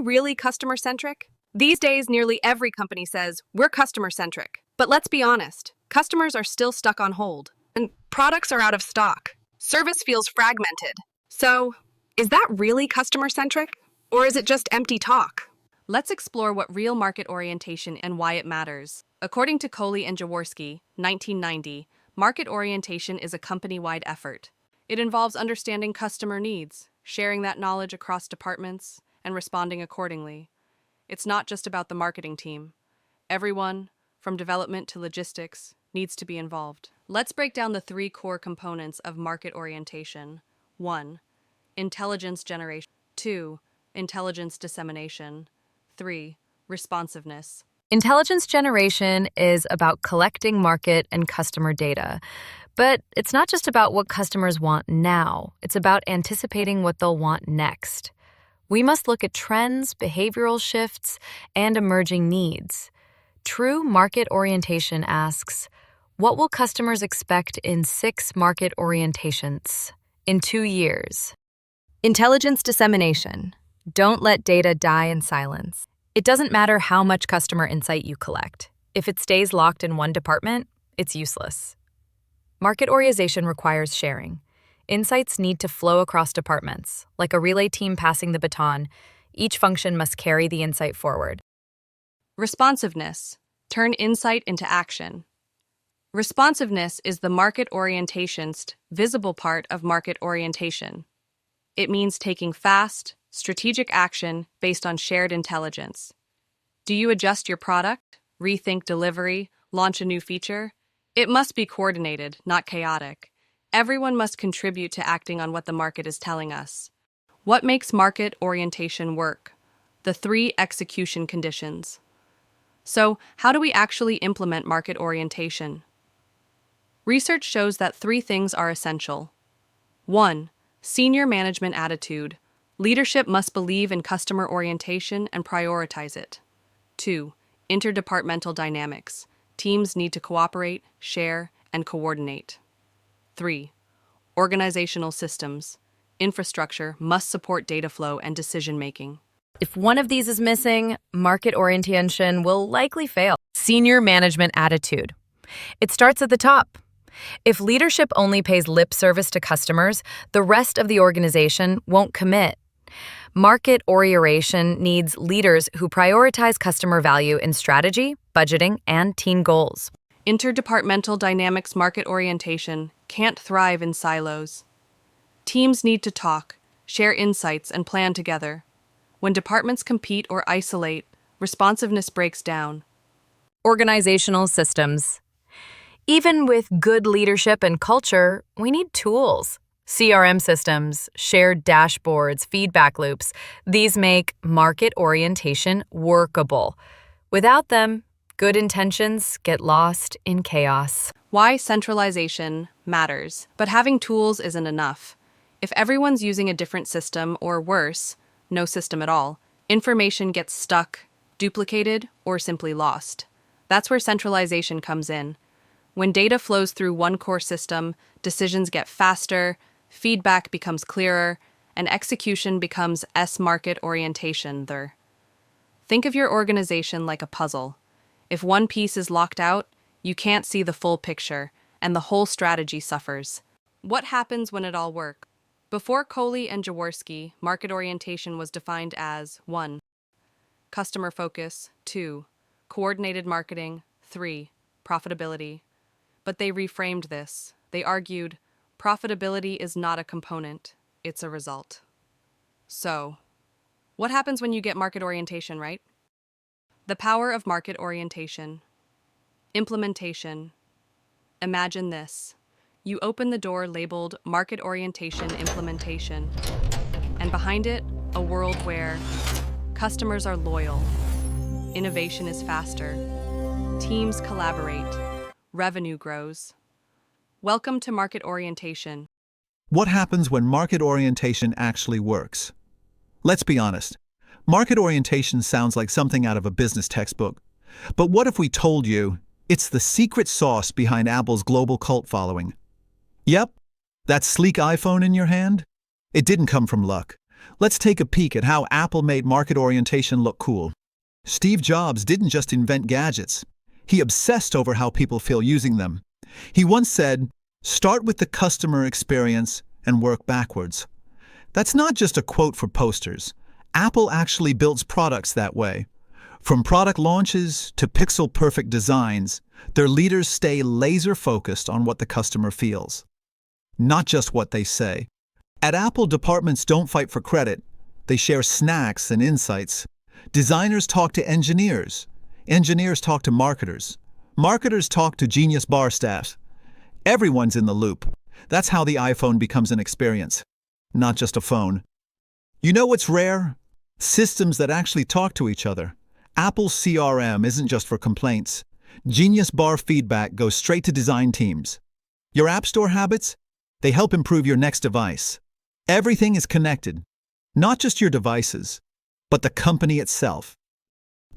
really customer-centric? These days, nearly every company says, we're customer-centric. But let's be honest, customers are still stuck on hold, and products are out of stock. Service feels fragmented. So, is that really customer-centric? Or is it just empty talk? Let's explore what real market orientation and why it matters. According to Coley and Jaworski, 1990, market orientation is a company-wide effort. It involves understanding customer needs, sharing that knowledge across departments, and responding accordingly. It's not just about the marketing team. Everyone, from development to logistics, needs to be involved. Let's break down the three core components of market orientation. 1. Intelligence generation. 2. Intelligence dissemination. 3. Responsiveness. Intelligence generation is about collecting market and customer data. But it's not just about what customers want now. It's about anticipating what they'll want next. We must look at trends, behavioral shifts, and emerging needs. True market orientation asks, what will customers expect in 6 market orientations in 2 years? Intelligence dissemination. Don't let data die in silence. It doesn't matter how much customer insight you collect. If it stays locked in one department, it's useless. Market orientation requires sharing. Insights need to flow across departments. Like a relay team passing the baton, each function must carry the insight forward. Responsiveness. Turn insight into action. Responsiveness is the market orientation's visible part of market orientation. It means taking fast, strategic action based on shared intelligence. Do you adjust your product, rethink delivery, launch a new feature? It must be coordinated, not chaotic. Everyone must contribute to acting on what the market is telling us. What makes market orientation work? The 3 execution conditions. So, how do we actually implement market orientation? Research shows that 3 things are essential. 1. Senior management attitude. Leadership must believe in customer orientation and prioritize it. 2. Interdepartmental dynamics. Teams need to cooperate, share, and coordinate. 3. Organizational systems. Infrastructure must support data flow and decision-making. If one of these is missing, market orientation will likely fail. Senior management attitude. It starts at the top. If leadership only pays lip service to customers, the rest of the organization won't commit. Market orientation needs leaders who prioritize customer value in strategy, budgeting, and team goals. Interdepartmental dynamics market orientation can't thrive in silos. Teams need to talk, share insights, and plan together. When departments compete or isolate, responsiveness breaks down. Organizational systems. Even with good leadership and culture, we need tools. CRM systems, shared dashboards, feedback loops. These make market orientation workable. Without them, good intentions get lost in chaos. Why centralization matters, but having tools isn't enough. If everyone's using a different system, or worse, no system at all, information gets stuck, duplicated, or simply lost. That's where centralization comes in. When data flows through one core system, decisions get faster, feedback becomes clearer, and execution becomes market orientation there. Think of your organization like a puzzle. If one piece is locked out, you can't see the full picture, and the whole strategy suffers. What happens when it all works? Before Coley and Jaworski, market orientation was defined as 1. Customer focus, 2. Coordinated marketing, 3. Profitability. But they reframed this. They argued, profitability is not a component, it's a result. So, what happens when you get market orientation right? The power of market orientation. Implementation. Imagine this. You open the door labeled Market Orientation Implementation, and behind it, a world where customers are loyal, innovation is faster, teams collaborate, revenue grows. Welcome to Market Orientation. What happens when market orientation actually works? Let's be honest. Market orientation sounds like something out of a business textbook. But what if we told you it's the secret sauce behind Apple's global cult following? Yep, that sleek iPhone in your hand? It didn't come from luck. Let's take a peek at how Apple made market orientation look cool. Steve Jobs didn't just invent gadgets. He obsessed over how people feel using them. He once said, "Start with the customer experience and work backwards." That's not just a quote for posters. Apple actually builds products that way. From product launches to pixel-perfect designs, their leaders stay laser-focused on what the customer feels, not just what they say. At Apple, departments don't fight for credit. They share snacks and insights. Designers talk to engineers. Engineers talk to marketers. Marketers talk to genius bar staff. Everyone's in the loop. That's how the iPhone becomes an experience, not just a phone. You know what's rare? Systems that actually talk to each other. Apple's CRM isn't just for complaints. Genius bar feedback goes straight to design teams. Your App Store habits? They help improve your next device. Everything is connected. Not just your devices, but the company itself.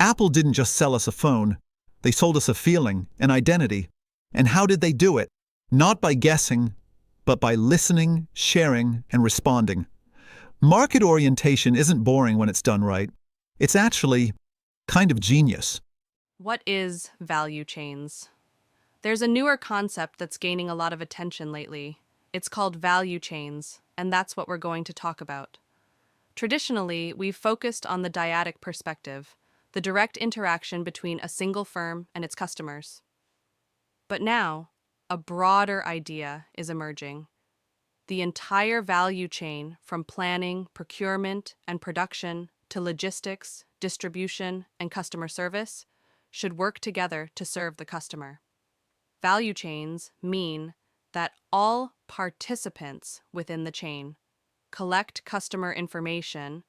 Apple didn't just sell us a phone. They sold us a feeling, an identity. And how did they do it? Not by guessing, but by listening, sharing, and responding. Market orientation isn't boring when it's done right. It's actually kind of genius. What is value chains? There's a newer concept that's gaining a lot of attention lately. It's called value chains, and that's what we're going to talk about. Traditionally, we've focused on the dyadic perspective, the direct interaction between a single firm and its customers. But now, a broader idea is emerging. The entire value chain, from planning, procurement, and production to logistics, distribution, and customer service, should work together to serve the customer. Value chains mean that all participants within the chain collect customer information,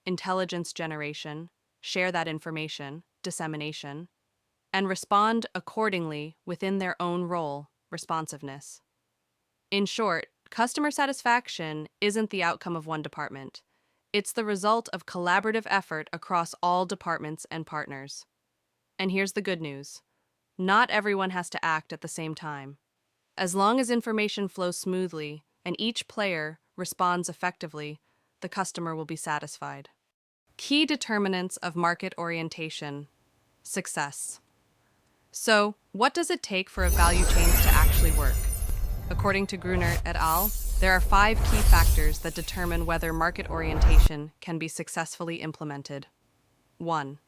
intelligence generation, share that information, dissemination, and respond accordingly within their own role, responsiveness. In short, customer satisfaction isn't the outcome of one department. It's the result of collaborative effort across all departments and partners. And here's the good news. Not everyone has to act at the same time. As long as information flows smoothly and each player responds effectively, the customer will be satisfied. Key determinants of market orientation. Success. So, what does it take for a value chain to actually work? According to Gruner et al., there are 5 key factors that determine whether market orientation can be successfully implemented. 1.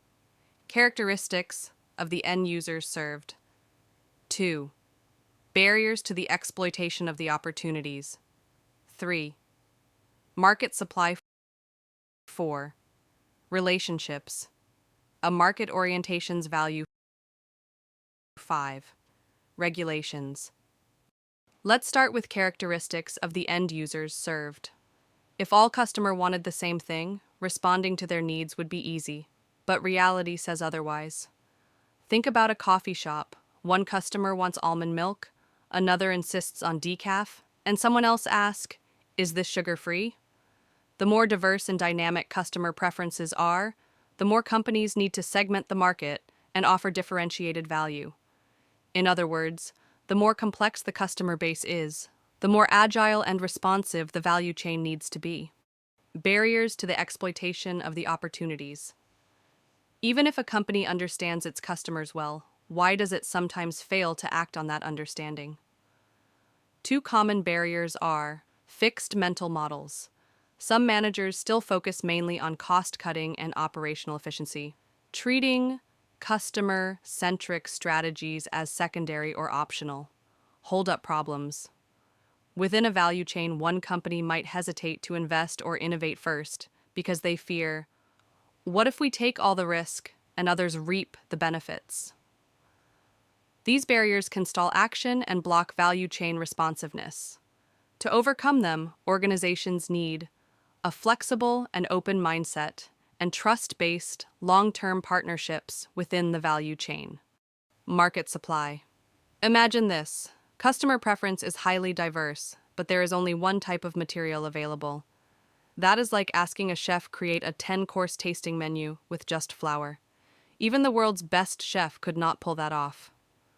Characteristics of the end users served. 2. Barriers to the exploitation of the opportunities. 3. Market supply. 4. Relationships. A market orientation's value. 5. Regulations. Let's start with characteristics of the end users served. If all customers wanted the same thing, responding to their needs would be easy, but reality says otherwise. Think about a coffee shop. One customer wants almond milk, another insists on decaf, and someone else asks, "Is this sugar-free?" The more diverse and dynamic customer preferences are, the more companies need to segment the market and offer differentiated value. In other words, the more complex the customer base is, the more agile and responsive the value chain needs to be. Barriers to the exploitation of the opportunities. Even if a company understands its customers well, why does it sometimes fail to act on that understanding? 2 common barriers are fixed mental models. Some managers still focus mainly on cost-cutting and operational efficiency, treating customer-centric strategies as secondary or optional. Hold-up problems. Within a value chain, one company might hesitate to invest or innovate first because they fear, what if we take all the risk and others reap the benefits? These barriers can stall action and block value chain responsiveness. To overcome them, organizations need a flexible and open mindset and trust-based, long-term partnerships within the value chain. Market supply. Imagine this. Customer preference is highly diverse, but there is only one type of material available. That is like asking a chef create a 10-course tasting menu with just flour. Even the world's best chef could not pull that off.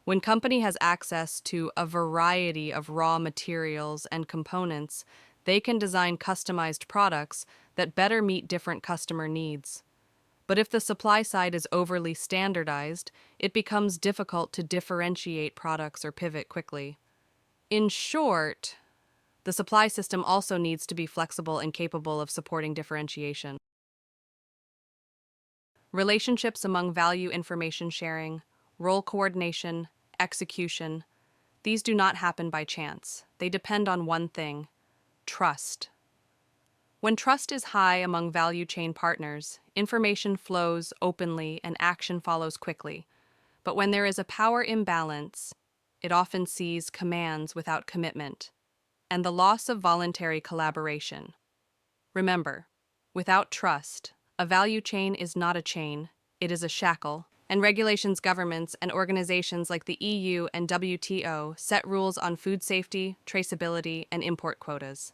When company has access to a variety of raw materials and components, They can design customized products that better meet different customer needs. But if the supply side is overly standardized, it becomes difficult to differentiate products or pivot quickly. In short, the supply system also needs to be flexible and capable of supporting differentiation. Relationships among value information sharing, role coordination, execution, these do not happen by chance. They depend on one thing: trust. When trust is high among value chain partners, information flows openly and action follows quickly. But when there is a power imbalance, it often sees commands without commitment, and the loss of voluntary collaboration. Remember, without trust, a value chain is not a chain, it is a shackle, and regulations, governments, and organizations like the EU and WTO set rules on food safety, traceability, and import quotas.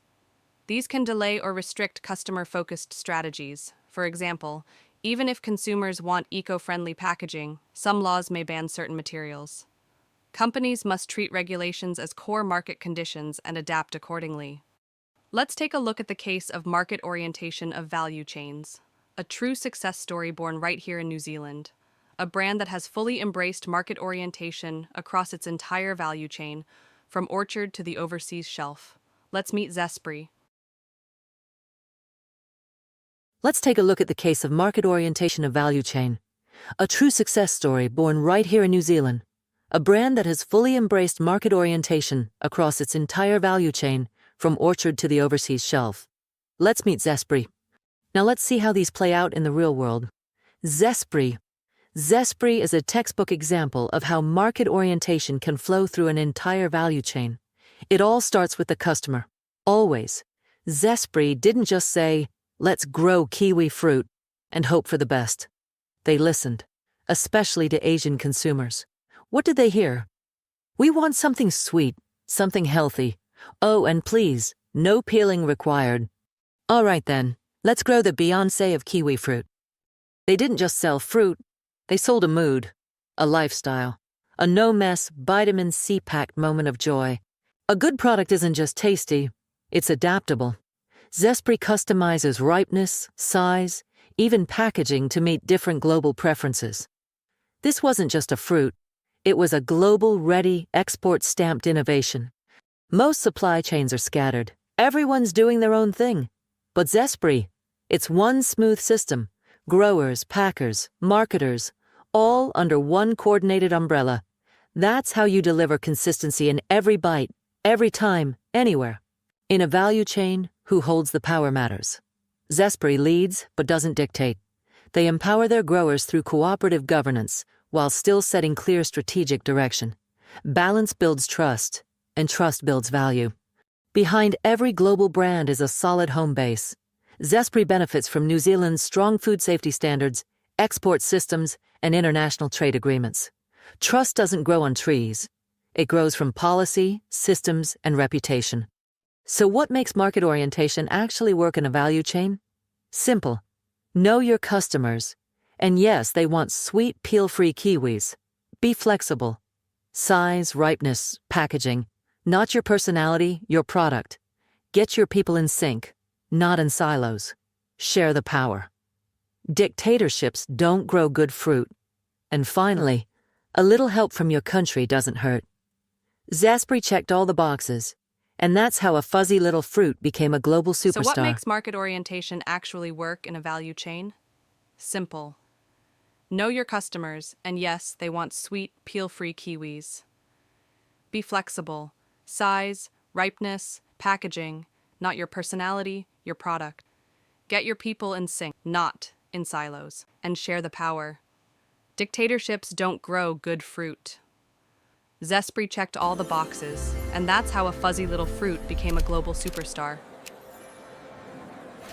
These can delay or restrict customer-focused strategies. For example, even if consumers want eco-friendly packaging, some laws may ban certain materials. Companies must treat regulations as core market conditions and adapt accordingly. Let's take a look at the case of market orientation of value chains, a true success story born right here in New Zealand. A brand that has fully embraced market orientation across its entire value chain, from orchard to the overseas shelf. Let's meet Zespri. Let's take a look at the case of market orientation of value chain, a true success story born right here in New Zealand. A brand that has fully embraced market orientation across its entire value chain, from orchard to the overseas shelf. Let's meet Zespri. Now let's see how these play out in the real world. Zespri. Zespri is a textbook example of how market orientation can flow through an entire value chain. It all starts with the customer. Always. Zespri didn't just say, "Let's grow kiwi fruit," and hope for the best. They listened, especially to Asian consumers. What did they hear? "We want something sweet, something healthy. Oh, and please, no peeling required." All right then, let's grow the Beyoncé of kiwi fruit. They didn't just sell fruit, they sold a mood, a lifestyle, a no-mess, vitamin C-packed moment of joy. A good product isn't just tasty, it's adaptable. Zespri customizes ripeness, size, even packaging to meet different global preferences. This wasn't just a fruit, it was a global-ready, export-stamped innovation. Most supply chains are scattered. Everyone's doing their own thing. But Zespri, it's one smooth system. Growers, packers, marketers, all under one coordinated umbrella. That's how you deliver consistency in every bite, every time, anywhere. In a value chain, who holds the power matters. Zespri leads but doesn't dictate. They empower their growers through cooperative governance while still setting clear strategic direction. Balance builds trust, and trust builds value. Behind every global brand is a solid home base. Zespri benefits from New Zealand's strong food safety standards, export systems, and international trade agreements. Trust doesn't grow on trees. It grows from policy, systems, and reputation. So what makes market orientation actually work in a value chain? Simple. Know your customers. And yes, they want sweet, peel-free kiwis. Be flexible. Size, ripeness, packaging. Not your personality, your product. Get your people in sync, not in silos. Share the power. Dictatorships don't grow good fruit. And finally, a little help from your country doesn't hurt. Zespri checked all the boxes, and that's how a fuzzy little fruit became a global superstar. So what makes market orientation actually work in a value chain? Simple. Know your customers, and yes, they want sweet, peel-free kiwis. Be flexible. Size, ripeness, packaging, not your personality, your product. Get your people in sync, not in silos, and share the power. Dictatorships don't grow good fruit. Zespri checked all the boxes, and that's how a fuzzy little fruit became a global superstar.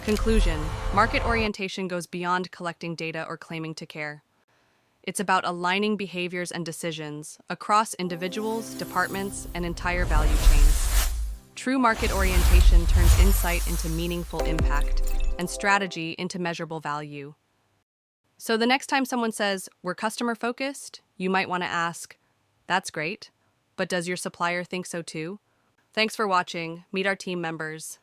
Conclusion: market orientation goes beyond collecting data or claiming to care. It's about aligning behaviors and decisions across individuals, departments, and entire value chains. True market orientation turns insight into meaningful impact and strategy into measurable value. So the next time someone says, "We're customer-focused," you might want to ask, "That's great, but does your supplier think so too?" Thanks for watching. Meet our team members.